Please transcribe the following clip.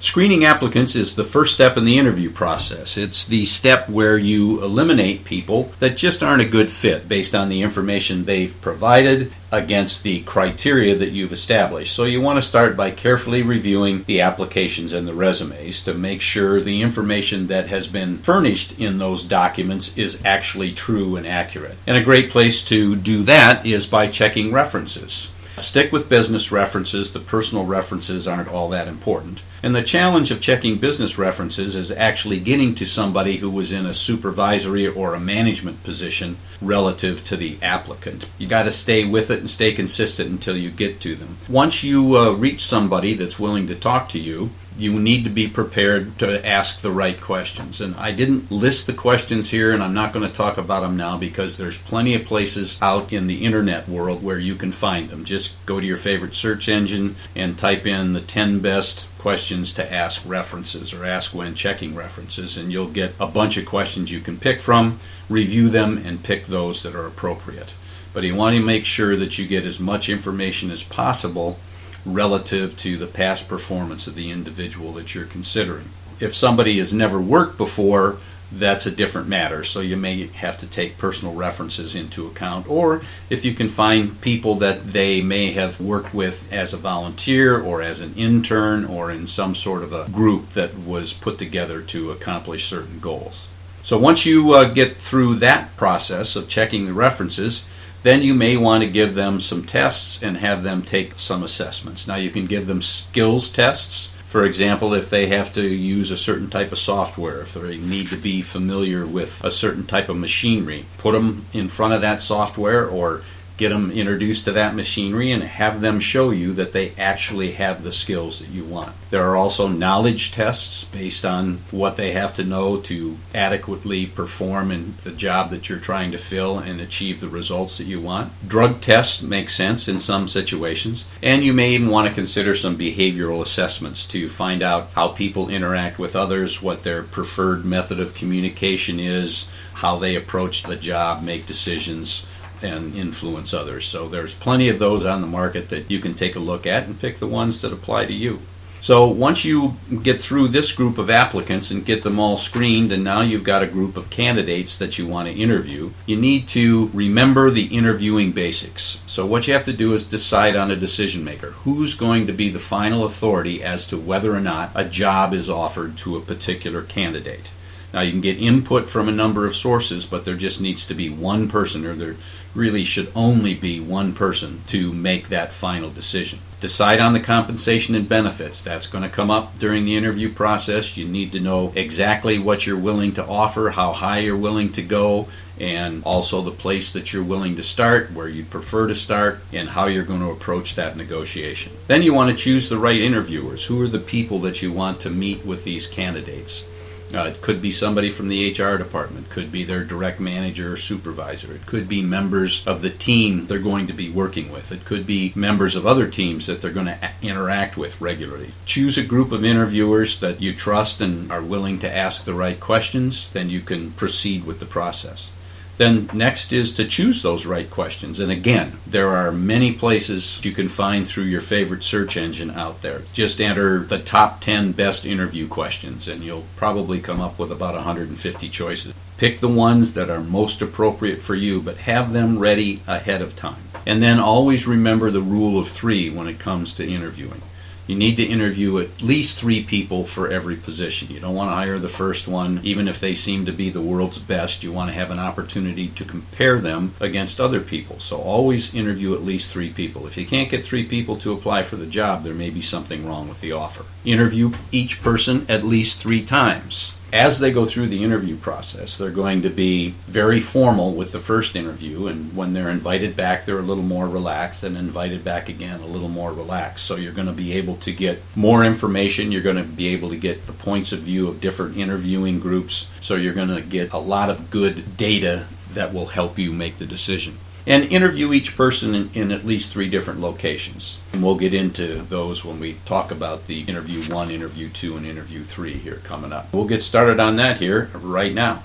Screening applicants is the first step in the interview process. It's the step where you eliminate people that just aren't a good fit based on the information they've provided against the criteria that you've established. So you want to start by carefully reviewing the applications and the resumes to make sure the information that has been furnished in those documents is actually true and accurate. And a great place to do that is by checking references. Stick with business references. The personal references aren't all that important. And the challenge of checking business references is actually getting to somebody who was in a supervisory or a management position relative to the applicant. You got to stay with it and stay consistent until you get to them. Once you reach somebody that's willing to talk to you, you need to be prepared to ask the right questions. And I didn't list the questions here, and I'm not going to talk about them now because there's plenty of places out in the internet world where you can find them. Just go to your favorite search engine and type in the 10 best questions to ask references or ask when checking references, and you'll get a bunch of questions you can pick from, review them, and pick those that are appropriate. But you want to make sure that you get as much information as possible relative to the past performance of the individual that you're considering. If somebody has never worked before, that's a different matter, so you may have to take personal references into account, or if you can find people that they may have worked with as a volunteer or as an intern or in some sort of a group that was put together to accomplish certain goals. So once you get through that process of checking the references, then you may want to give them some tests and have them take some assessments. Now you can give them skills tests. For example, if they have to use a certain type of software, if they need to be familiar with a certain type of machinery, put them in front of that software or get them introduced to that machinery and have them show you that they actually have the skills that you want. There are also knowledge tests based on what they have to know to adequately perform in the job that you're trying to fill and achieve the results that you want. Drug tests make sense in some situations, and you may even want to consider some behavioral assessments to find out how people interact with others, what their preferred method of communication is, how they approach the job, make decisions, and influence others. So there's plenty of those on the market that you can take a look at and pick the ones that apply to you. So once you get through this group of applicants and get them all screened, and now you've got a group of candidates that you want to interview, you need to remember the interviewing basics. So what you have to do is decide on a decision maker. Who's going to be the final authority as to whether or not a job is offered to a particular candidate? Now, you can get input from a number of sources, but there just needs to be one person, or there really should only be one person to make that final decision. Decide on the compensation and benefits. That's going to come up during the interview process. You need to know exactly what you're willing to offer, how high you're willing to go, and also the place that you're willing to start, where you'd prefer to start, and how you're going to approach that negotiation. Then you want to choose the right interviewers. Who are the people that you want to meet with these candidates? It could be somebody from the HR department, could be their direct manager or supervisor, it could be members of the team they're going to be working with, it could be members of other teams that they're going to interact with regularly. Choose a group of interviewers that you trust and are willing to ask the right questions, then you can proceed with the process. Then next is to choose those right questions. And again, there are many places you can find through your favorite search engine out there. Just enter the top 10 best interview questions and you'll probably come up with about 150 choices. Pick the ones that are most appropriate for you, but have them ready ahead of time. And then always remember the rule of 3 when it comes to interviewing. You need to interview at least 3 people for every position. You don't want to hire the first one, even if they seem to be the world's best. You want to have an opportunity to compare them against other people. So always interview at least 3 people. If you can't get 3 people to apply for the job, there may be something wrong with the offer. Interview each person at least 3 times. As they go through the interview process, they're going to be very formal with the first interview, and when they're invited back, they're a little more relaxed, and invited back again, a little more relaxed. So you're going to be able to get more information. You're going to be able to get the points of view of different interviewing groups. So you're going to get a lot of good data that will help you make the decision. And interview each person in at least 3 different locations. And we'll get into those when we talk about the interview 1, interview 2, and interview 3 here coming up. We'll get started on that here right now.